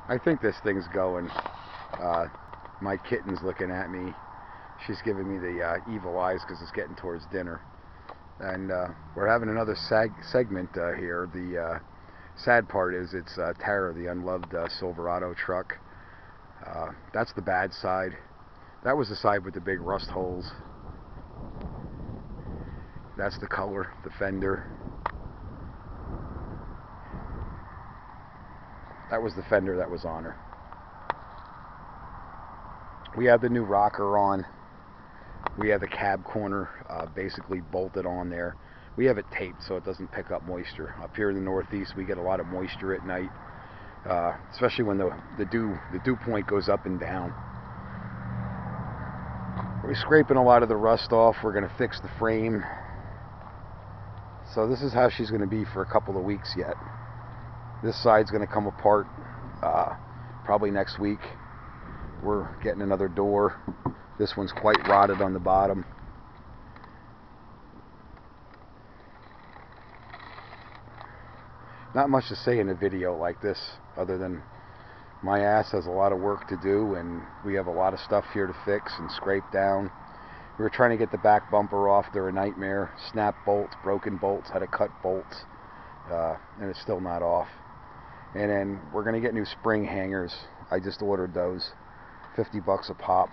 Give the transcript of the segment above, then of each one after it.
I think this thing's going. My kitten's looking at me. She's giving me the evil eyes because it's getting towards dinner. And we're having another segment here. The sad part is it's Tara, the unloved Silverado truck. That's the bad side. That was the side with the big rust holes. That's the color, the fender. That was the fender that was on her. We have the new rocker on. We have the cab corner basically bolted on there. We have it taped so it doesn't pick up moisture. Up here in the Northeast, we get a lot of moisture at night, especially when the dew point goes up and down. We're scraping a lot of the rust off. We're going to fix the frame. So this is how she's going to be for a couple of weeks yet. This side's going to come apart probably next week. We're getting another door. This one's quite rotted on the bottom. Not much to say in a video like this other than my ass has a lot of work to do and we have a lot of stuff here to fix and scrape down. We were trying to get the back bumper off. They're a nightmare. Snap bolts, broken bolts, had to cut bolts, and it's still not off. And then we're going to get new spring hangers. I just ordered those. 50 bucks a pop.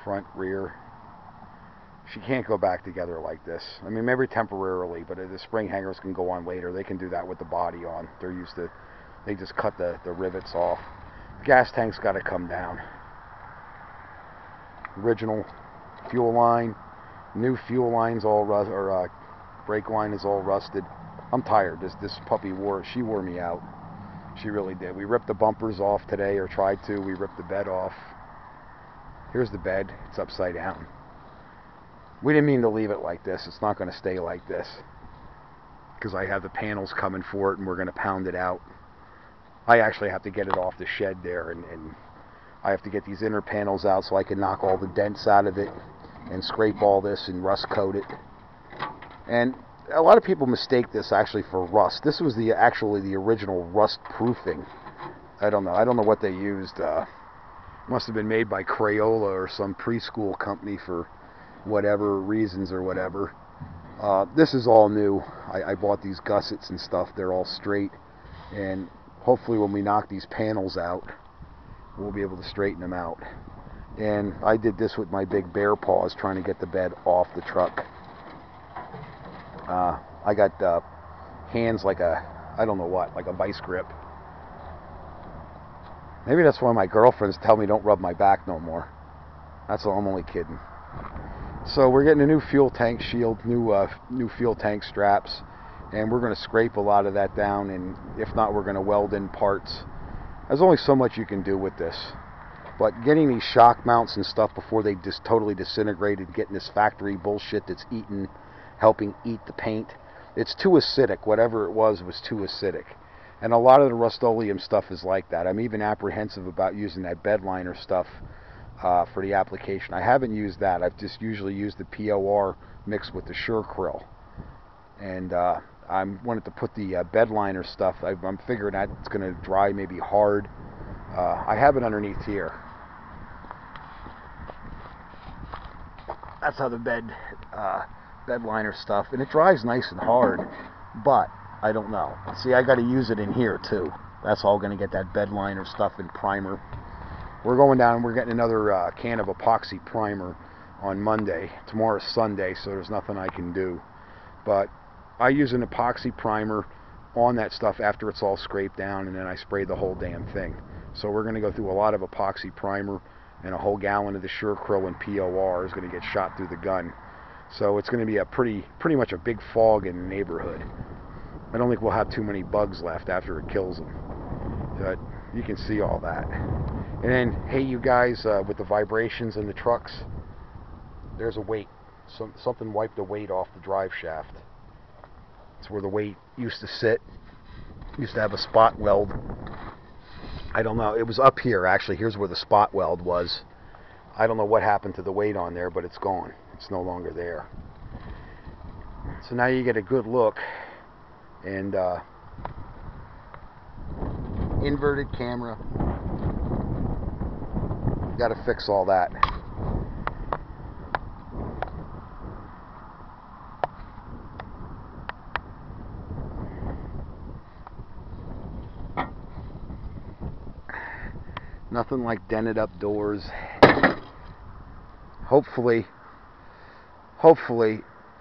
Front, rear. She can't go back together like this. I mean, maybe temporarily, but the spring hangers can go on later. They can do that with the body on. They're used to, they just cut the rivets off. The gas tank's got to come down. Original fuel line, new fuel line's all rust, or brake line is all rusted. I'm tired. This puppy she wore me out. She really did. We ripped the bumpers off today, or tried to. We ripped the bed off. Here's the bed. It's upside down. We didn't mean to leave it like this. It's not going to stay like this because I have the panels coming for it and we're going to pound it out. I actually have to get it off the shed there, and I have to get these inner panels out so I can knock all the dents out of it and scrape all this and rust coat it. And a lot of people mistake this actually for rust. This was actually the original rust proofing. I don't know what they used. Must have been made by Crayola or some preschool company for whatever reasons or whatever. This is all new. I bought these gussets and stuff. They're all straight, and hopefully when we knock these panels out, we'll be able to straighten them out. And I did this with my big bear paws trying to get the bed off the truck. I got hands like I don't know what, like a vice grip. Maybe that's why my girlfriends tell me don't rub my back no more. That's all. I'm only kidding. So we're getting a new fuel tank shield, new fuel tank straps, and we're going to scrape a lot of that down, and if not, we're going to weld in parts. There's only so much you can do with this, but getting these shock mounts and stuff before they just totally disintegrated, getting this factory bullshit that's helping eat the paint, it's too acidic. Whatever it was too acidic, and a lot of the Rust-Oleum stuff is like that. I'm even apprehensive about using that bed liner stuff for the application. I haven't used that. I've just usually used the POR mixed with the Sure-Krill, and I wanted to put the bed liner stuff. I'm figuring that it's going to dry maybe hard. I have it underneath here. That's how the bed liner stuff, and it dries nice and hard, but I don't know. See, I got to use it in here too. That's all going to get that bed liner stuff and primer. We're going down and we're getting another can of epoxy primer on Monday. Tomorrow's Sunday, so there's nothing I can do. But I use an epoxy primer on that stuff after it's all scraped down, and then I spray the whole damn thing. So we're going to go through a lot of epoxy primer, and a whole gallon of the Sure-Krill and POR is going to get shot through the gun. So it's going to be a pretty much a big fog in the neighborhood. I don't think we'll have too many bugs left after it kills them. But you can see all that. And then, hey, you guys, with the vibrations in the trucks, there's a weight. Something wiped the weight off the drive shaft. It's where the weight used to sit. Used to have a spot weld. I don't know. It was up here, actually. Here's where the spot weld was. I don't know what happened to the weight on there, but it's gone. It's no longer there. So now you get a good look. And inverted camera. Got to fix all that. Nothing like dented up doors. Hopefully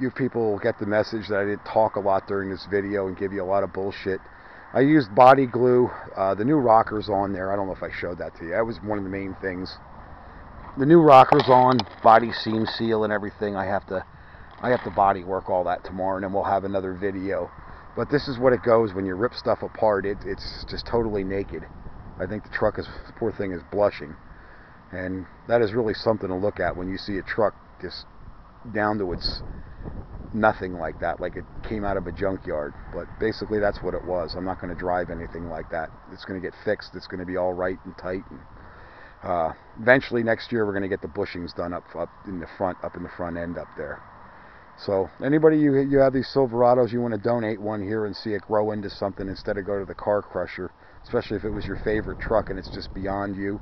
you people will get the message that I didn't talk a lot during this video and give you a lot of bullshit. I used body glue. The new rocker's on there. I don't know if I showed that to you. That was one of the main things. The new rocker's on, body seam seal and everything. I have to body work all that tomorrow, and then we'll have another video. But this is what it goes when you rip stuff apart. It's just totally naked. I think the truck is, the poor thing is blushing. And that is really something to look at when you see a truck just down to its nothing like that, like it came out of a junkyard. But basically that's what it was. I'm not going to drive anything like that. It's going to get fixed. It's going to be all right and tight. And eventually next year we're going to get the bushings done up in the front end up there. So anybody you have these Silverados, you want to donate one here and see it grow into something instead of go to the car crusher, especially if it was your favorite truck and it's just beyond you,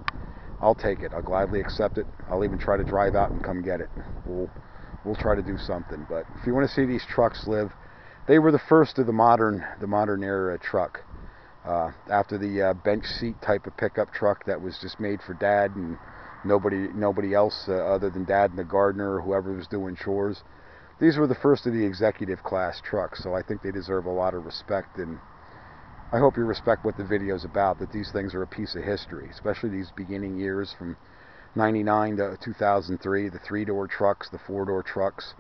I'll take it. I'll gladly accept it. I'll even try to drive out and come get it. We'll try to do something. But if you want to see these trucks live, they were the first of the modern era truck. After the bench seat type of pickup truck that was just made for Dad and nobody else other than Dad and the gardener or whoever was doing chores. These were the first of the executive class trucks, so I think they deserve a lot of respect, and I hope you respect what the video is about, that these things are a piece of history, especially these beginning years from 99 to 2003, the 3-door trucks, the 4-door trucks.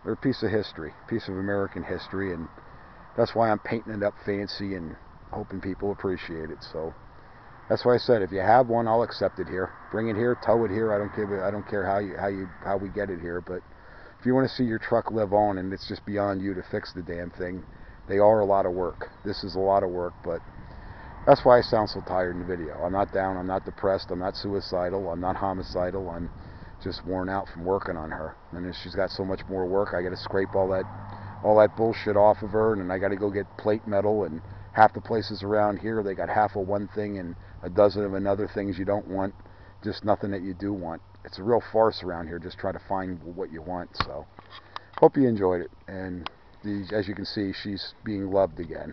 They're a piece of history, a piece of American history, and that's why I'm painting it up fancy and hoping people appreciate it. So that's why I said, if you have one, I'll accept it here. Bring it here, tow it here. I don't care how we get it here, but if you want to see your truck live on and it's just beyond you to fix the damn thing, they are a lot of work. This is a lot of work, but that's why I sound so tired in the video. I'm not down, I'm not depressed, I'm not suicidal, I'm not homicidal, I'm just worn out from working on her. And if she's got so much more work, I got to scrape all that bullshit off of her, and I got to go get plate metal, and half the places around here, they got half of one thing and a dozen of another things you don't want, just nothing that you do want. It's a real farce around here, just try to find what you want. So hope you enjoyed it, and as you can see, she's being loved again.